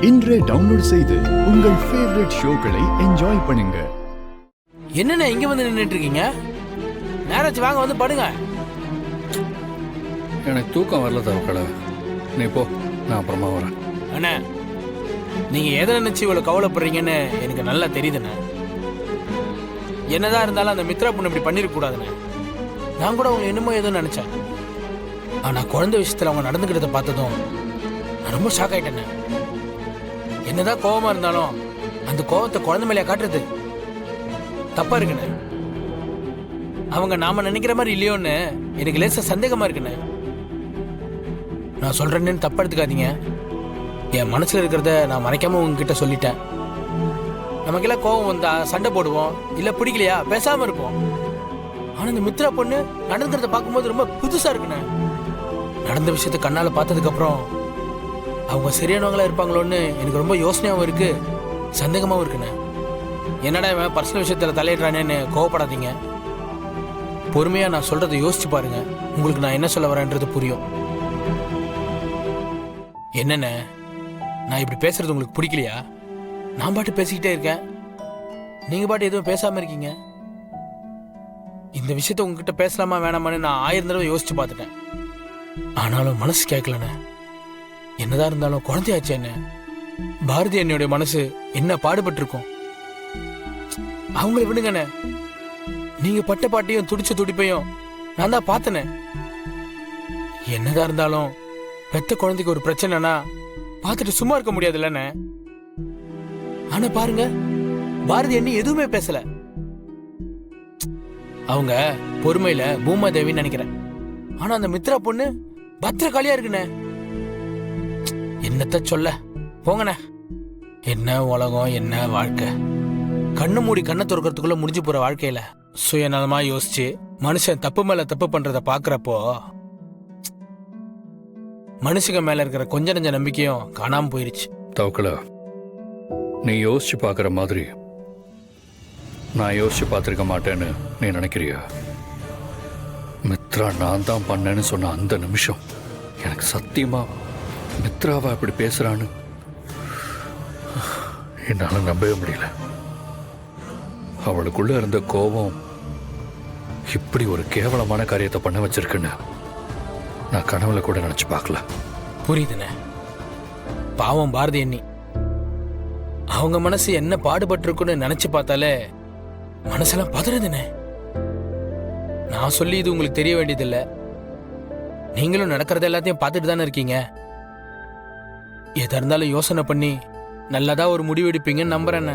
இன்றே டவுன்லோட் செய்து உங்கள் ஃபேவரட் ஷோக்களை என்ஜாய் பண்ணுங்க. என்னண்ணே இங்க வந்து நின்றுட்டு இருக்கீங்க? நேராச்சு வாங்க வந்து படுங்க. எனக்கு தூக்கம் வரல தவக்கலை. நீ போ, நான் அப்புறமா வரேன். அண்ணே, நீங்க எதை நினைச்சு இவ்வளவு கவலைப்படுறீங்கன்னு எனக்கு நல்லா தெரியுதுண்ணே. என்னதான் இருந்தாலும் அந்த மித்ரா பொண்ணு இப்படி பண்ணிருக்க கூடாதுண்ணே. நான் கூட அவங்க என்னமோ ஏதோ நினைச்சேன். ஆனா குழந்தை விஷயத்துல அவங்க நடந்துக்கிட்டதை பார்த்ததும் நான் ரொம்ப ஷாக் ஆயிட்டேண்ணே. என்னதான் கோபமா இருந்தாலும் அந்த கோபத்தை குழந்தை மேலே காட்டுறது தப்பா இருக்குண்ணே. அவங்க நாம நினைக்கிற மாதிரி இல்லையோன்னு எனக்கு லேசா சந்தேகமா இருக்குண்ணே. நான் சொல்றேன்னு தப்பா எடுத்துக்காதீங்க. என் மனசுல இருக்கிறத நான் மறைக்காம உங்ககிட்ட சொல்லிட்டேன். நமக்கெல்லாம் கோபம் வந்தா சண்டை போடுவோம், இல்ல பிடிக்கலையா பேசாம இருப்போம். ஆனா இந்த மித்ரா பொண்ணு நடந்துக்கிறத பார்க்கும்போது ரொம்ப புதுசா இருக்குண்ணே. நடந்த விஷயத்த கண்ணால பார்த்ததுக்கு அப்புறம் அவங்க சரியானவங்களா இருப்பாங்களோன்னு எனக்கு ரொம்ப யோசனையாகவும் இருக்கு, சந்தேகமாகவும் இருக்குண்ணே. என்னடா இவன் பர்சனல் விஷயத்துல தலையிடுறானேன்னு கோவப்படாதீங்க. பொறுமையா நான் சொல்றதை யோசிச்சு பாருங்க, உங்களுக்கு நான் என்ன சொல்ல வரேன்றது புரியும். என்னென்ன நான் இப்படி பேசுறது உங்களுக்கு பிடிக்கலையா? நான் பாட்டு பேசிக்கிட்டே இருக்கேன், நீங்க பாட்டு எதுவும் பேசாம இருக்கீங்க. இந்த விஷயத்த உங்ககிட்ட பேசலாமா வேணாமான்னு நான் 1000 தடவை யோசிச்சு பார்த்துட்டேன். ஆனாலும் மனசு கேட்கலண்ணே. என்னதான் இருந்தாலும் குழந்தையாச்சு என்ன. பாரதி என்னுடைய மனசு என்ன பாடுபட்டு இருக்கும். அவங்கள விடுங்கண்ணே. நீங்க பட்ட பாட்டையும் துடிச்ச துடிப்பையும் நான் தான் பார்த்தனே. என்னதான் இருந்தாலும் பெத்த குழந்தைக்கு ஒரு பிரச்சனைனா பார்த்துட்டு சும்மா இருக்க முடியாது இல்லண்ணே. ஆனா பாருங்க, பாரதி அண்ணி எதுவுமே பேசல. அவங்க பொறுமையில பூமாதேவின்னு நினைக்கிறேன். ஆனா அந்த மித்ரா பொண்ணு பத்திரகாளியா இருக்குண்ணே. என்னத்த சொல்ல, போங்கண்ணே. என்ன உலகம், என்ன வாழ்க்கை. கண்ணு மூடி கண்ணை துறக்கிறதுக்குள்ள முடிஞ்சு போற வாழ்க்கையில சுயநலமா யோசிச்சு மனுஷன் தப்பு மேல தப்பு பண்றத பாக்குறப்போ மனுஷங்க மேல இருக்கிற கொஞ்ச நெஞ்ச நம்பிக்கையும் காணாம போயிருச்சு. தவக்கலை, நீ யோசிச்சு பார்க்குற மாதிரி நான் யோசிச்சு பார்த்துருக்க மாட்டேன்னு நீ நினைக்கிறியா? மித்ரா நான் தான் பண்ணேன்னு சொன்ன அந்த நிமிஷம் எனக்கு சத்தியமா மித்ராவா இப்படி பேசுறான்னு என்னால் நம்பவே முடியல. அவளுக்குள்ள இருந்த கோபம் இப்படி ஒரு கேவலமான காரியத்தை பண்ண வச்சிருக்குன்னு நான் கனவுல கூட நினைச்சு பார்க்கல. புரியுதுண்ணே. பாவம் பாரதி அண்ணி, அவங்க மனசு என்ன பாடுபட்டிருக்குன்னு நினைச்சு பார்த்தாலே மனசெல்லாம் பதறுதுண்ணே. நான் சொல்லி இது உங்களுக்கு தெரிய வேண்டியதில்லை. நீங்களும் நடக்கிறது எல்லாத்தையும் பார்த்துட்டு தானே இருக்கீங்க. எதா இருந்தாலும் யோசனை பண்ணி நல்லதா ஒரு முடிவு எடுப்பீங்கன்னு நம்புறேண்ணே.